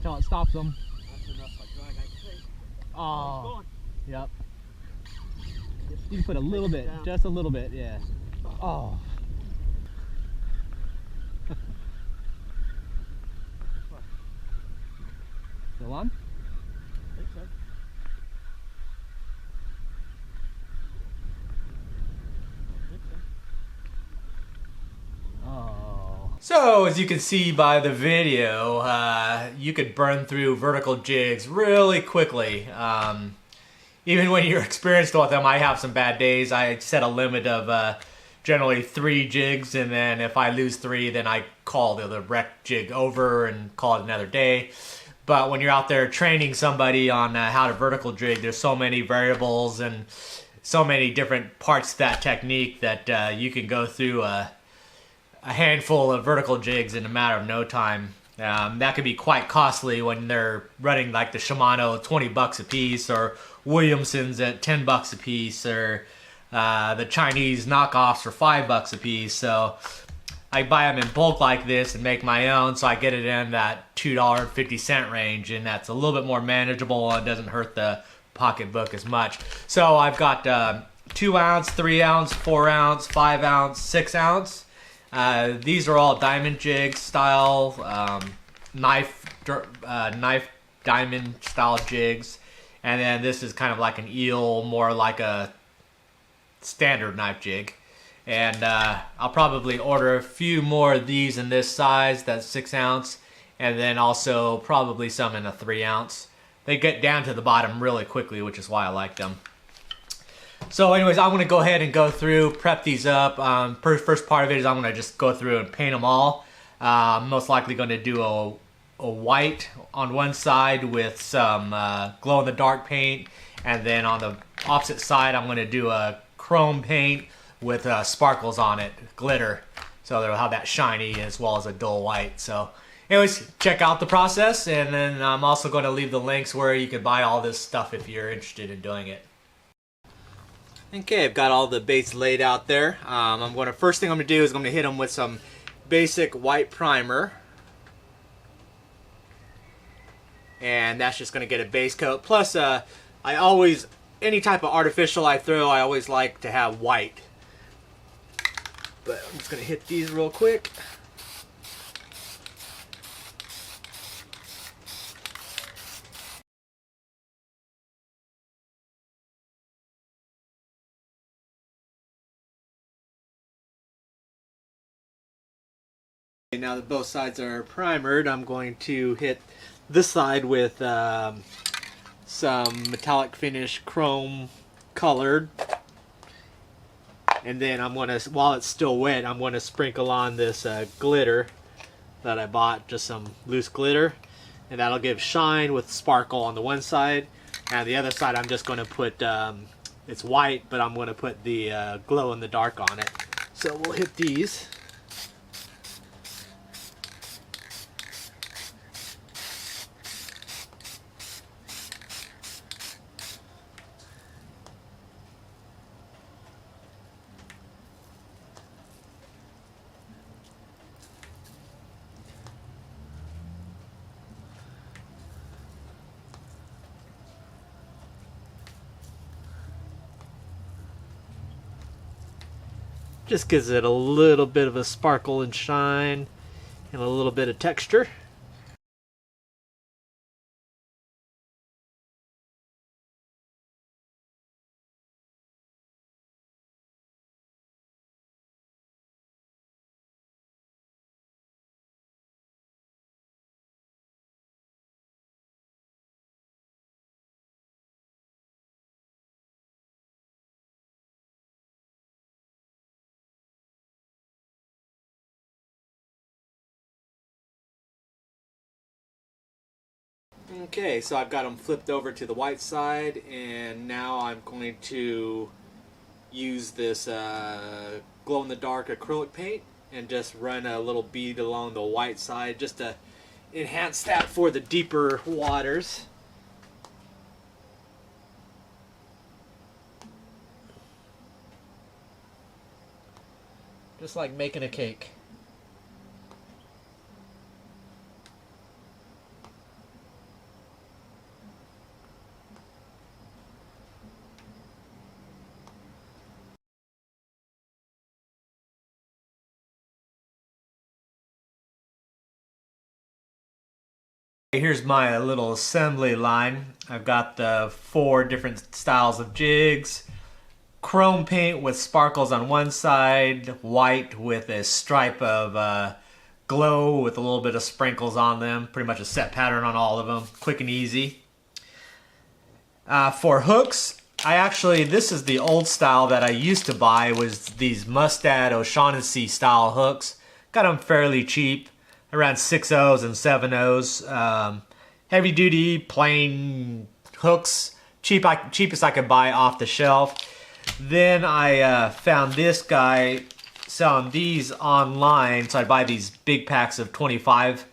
until it stops them. That's enough for drag, I think. Oh, yep. You can put a little bit, just a little bit, yeah. Oh. Still on? I think so. So as you can see by the video, you could burn through vertical jigs really quickly. Even when you're experienced with them, I have some bad days. I set a limit of generally 3 jigs, and then if I lose 3, then I call the wreck jig over and call it another day. But when you're out there training somebody on how to vertical jig, there's so many variables and so many different parts to that technique that you can go through a handful of vertical jigs in a matter of no time. That could be quite costly when they're running like the Shimano 20 bucks a piece, or Williamson's at 10 bucks a piece, or the Chinese knockoffs for 5 bucks a piece. So I buy them in bulk like this and make my own, so I get it in that $2.50 range, and that's a little bit more manageable and doesn't hurt the pocketbook as much. So I've got 2 ounce, 3 ounce, 4 ounce, 5 ounce, 6 ounce. These are all diamond jig style, knife diamond style jigs, and then this is kind of like an eel, more like a standard knife jig. And I'll probably order a few more of these in this size, that's 6 ounce, and then also probably some in a 3 ounce. They get down to the bottom really quickly, which is why I like them. So anyways, I'm going to go ahead and go through, prep these up. First part of it is I'm going to just go through and paint them all. I'm most likely going to do a white on one side with some glow-in-the-dark paint. And then on the opposite side, I'm going to do a chrome paint with sparkles on it, glitter. So they'll have that shiny as well as a dull white. So anyways, check out the process. And then I'm also going to leave the links where you can buy all this stuff if you're interested in doing it. Okay, I've got all the baits laid out there. First thing I'm going to do is I'm going to hit them with some basic white primer. And that's just going to get a base coat. Plus, any type of artificial I throw, I always like to have white. But I'm just going to hit these real quick. Now that both sides are primered, I'm going to hit this side with some metallic finish chrome colored, and then I'm going to, while it's still wet, I'm going to sprinkle on this glitter that I bought, just some loose glitter, and that'll give shine with sparkle on the one side, and the other side I'm just going to put, it's white, but I'm going to put the glow in the dark on it. So we'll hit these. Just gives it a little bit of a sparkle and shine and a little bit of texture. Okay, so I've got them flipped over to the white side, and now I'm going to use this glow-in-the-dark acrylic paint and just run a little bead along the white side just to enhance that for the deeper waters. Just like making a cake. Here's my little assembly line. I've got the 4 different styles of jigs. Chrome paint with sparkles on one side, white with a stripe of glow with a little bit of sprinkles on them. Pretty much a set pattern on all of them. Quick and easy. For hooks, this is the old style that I used to buy, was these Mustad O'Shaughnessy style hooks. Got them fairly cheap, around 6.0s and 7.0s. Heavy duty, plain hooks, cheapest I could buy off the shelf. Then I found this guy selling these online, so I buy these big packs of 25.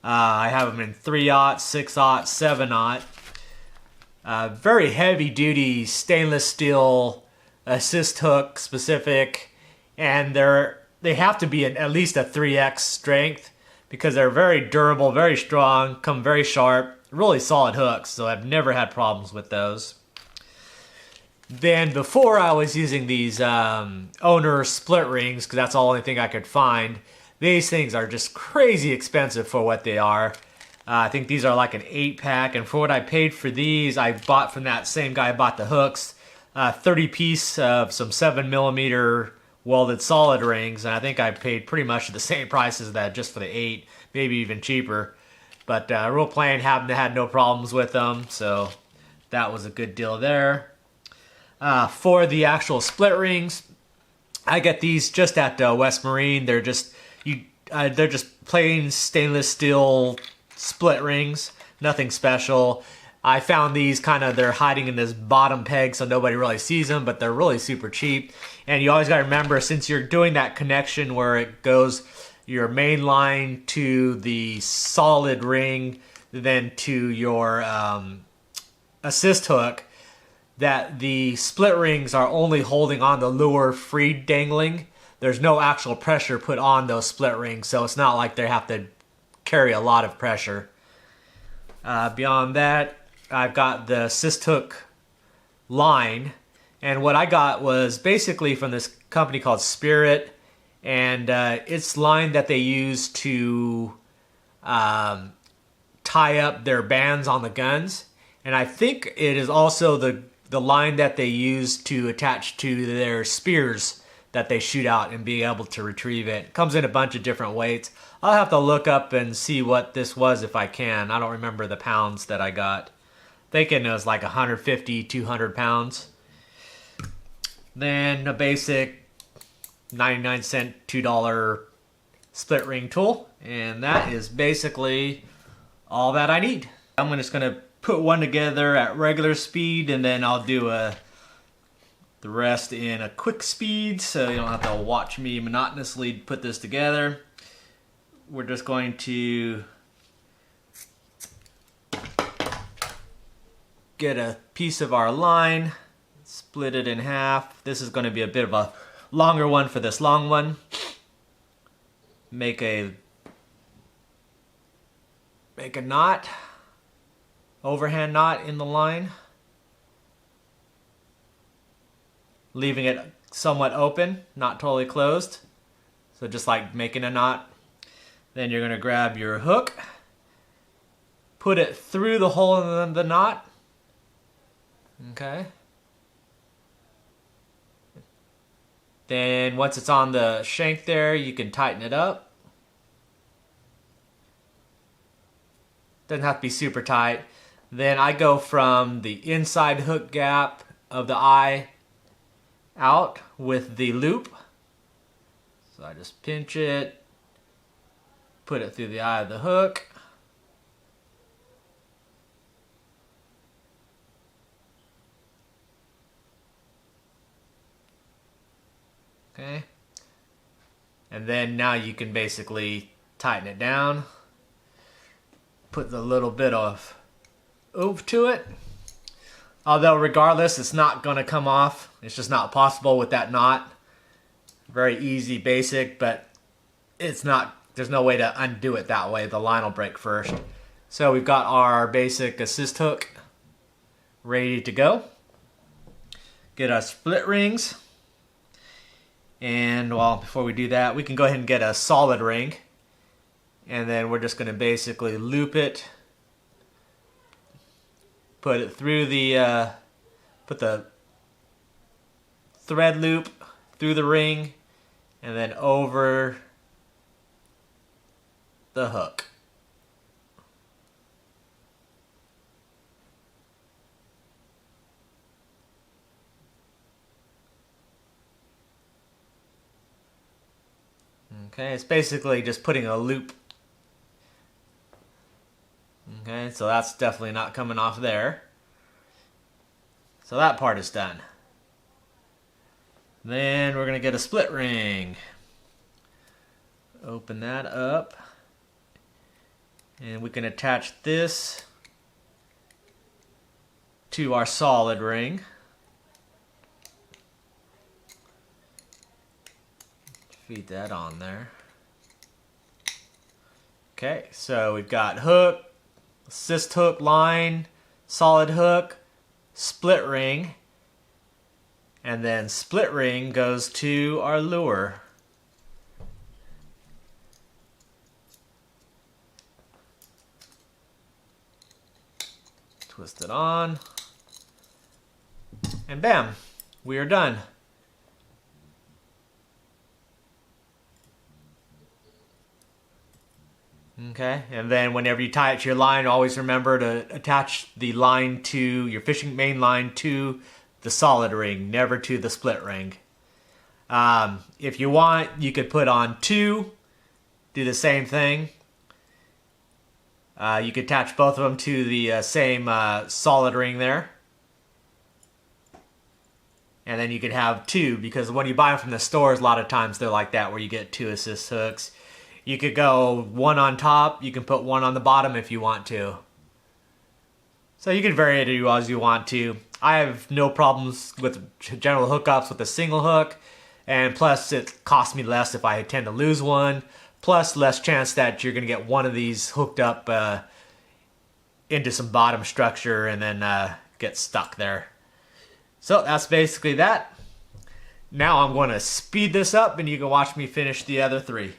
I have them in 3/0, 6/0, 7/0. Very heavy duty stainless steel assist hook specific, and they have to be at least a 3x strength because they're very durable, very strong, come very sharp, really solid hooks, so I've never had problems with those. Then before I was using these owner split rings, because that's the only thing I could find. These things are just crazy expensive for what they are. I think these are like an 8-pack, and for what I paid for these, I bought from that same guy I bought the hooks, 30 piece of some 7mm welded solid rings, and I think I paid pretty much the same price as that just for the 8, maybe even cheaper. But real plain, had no problems with them, so that was a good deal there. For the actual split rings, I get these just at West Marine. They're just plain stainless steel split rings, nothing special. I found these they're hiding in this bottom peg so nobody really sees them, but they're really super cheap. And you always got to remember, since you're doing that connection where it goes your main line to the solid ring, then to your assist hook, that the split rings are only holding on the lure free dangling. There's no actual pressure put on those split rings, so it's not like they have to carry a lot of pressure. Beyond that, I've got the assist hook line, and what I got was basically from this company called Spirit, and it's line that they use to tie up their bands on the guns, and I think it is also the line that they use to attach to their spears that they shoot out and be able to retrieve it. It comes in a bunch of different weights. I'll have to look up and see what this was if I can. I don't remember the pounds that I got. Thinking it was like 150, 200 pounds. Then a basic 99-cent, $2 split ring tool. And that is basically all that I need. I'm just going to put one together at regular speed, and then I'll do the rest in a quick speed, so you don't have to watch me monotonously put this together. We're just going to get a piece of our line, split it in half. This is going to be a bit of a longer one for this long one. Make a knot. Overhand knot in the line, leaving it somewhat open, not totally closed, so just like making a knot. Then you're going to grab your hook, put it through the hole in the knot, okay. Then once it's on the shank there, you can tighten it up. Doesn't have to be super tight. Then I go from the inside hook gap of the eye out with the loop. So I just pinch it, put it through the eye of the hook. Okay. And then now you can basically tighten it down. Put a little bit of oomph to it. Although regardless, it's not going to come off. It's just not possible with that knot. Very easy, basic, but it's not, there's no way to undo it that way. The line will break first. So we've got our basic assist hook ready to go. Get our split rings. And well, before we do that, we can go ahead and get a solid ring. And then we're just going to basically loop it put it through the, put the thread loop through the ring and then over the hook. Okay, it's basically just putting a loop. Okay, so that's definitely not coming off there. So that part is done. Then we're going to get a split ring. Open that up. And we can attach this to our solid ring. Feed that on there. Okay, so we've got hook, assist hook line, solid hook, split ring, and then split ring goes to our lure. Twist it on, and bam, we are done. Okay, and then whenever you tie it to your line, always remember to attach the line to your fishing main line to the solid ring, never to the split ring. If you want, you could put on two, do the same thing. You could attach both of them to the same solid ring there. And then you could have two, because when you buy them from the stores, a lot of times they're like that, where you get two assist hooks. You could go one on top, you can put one on the bottom if you want to. So you can vary it as you want to. I have no problems with general hookups with a single hook, and plus it costs me less if I tend to lose one, plus less chance that you're going to get one of these hooked up into some bottom structure and then get stuck there. So that's basically that. Now I'm going to speed this up and you can watch me finish the other three.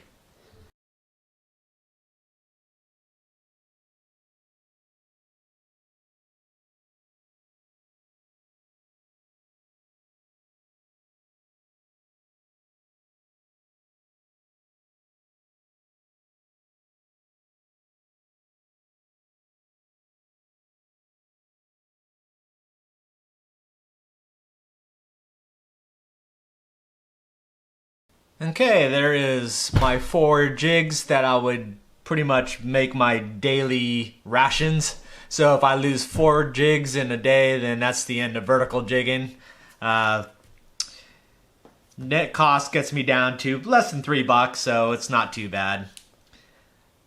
Okay, there is my 4 jigs that I would pretty much make my daily rations. So if I lose 4 jigs in a day, then that's the end of vertical jigging. Net cost gets me down to less than $3, so it's not too bad.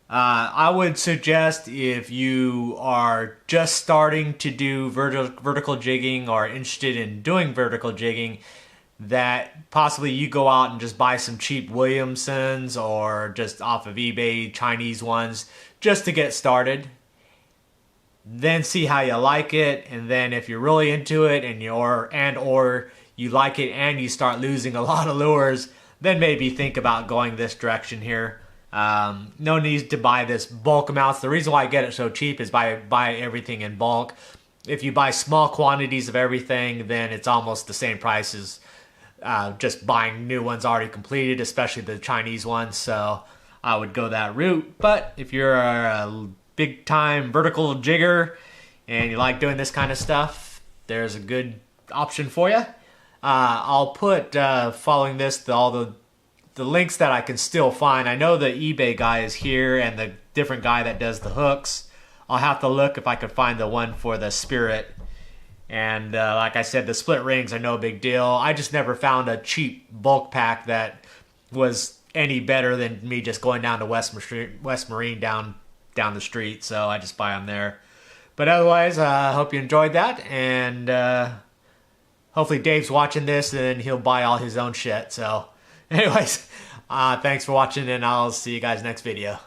I would suggest, if you are just starting to do vertical jigging or interested in doing vertical jigging, that possibly you go out and just buy some cheap Williamsons or just off of eBay, Chinese ones, just to get started. Then see how you like it, and then if you're really into it and or you like it and you start losing a lot of lures, then maybe think about going this direction here. No need to buy this bulk amounts. The reason why I get it so cheap is buy everything in bulk. If you buy small quantities of everything, then it's almost the same price as just buying new ones already completed, especially the Chinese ones. So I would go that route. But if you're a big time vertical jigger and you like doing this kind of stuff, there's a good option for you. I'll put following this all the links that I can still find. I know the eBay guy is here and the different guy that does the hooks. I'll have to look if I can find the one for the Spirit. And like I said, the split rings are no big deal. I just never found a cheap bulk pack that was any better than me just going down to West Marine down the street. So I just buy them there. But otherwise, I hope you enjoyed that. And hopefully Dave's watching this and he'll buy all his own shit. So anyways, thanks for watching, and I'll see you guys next video.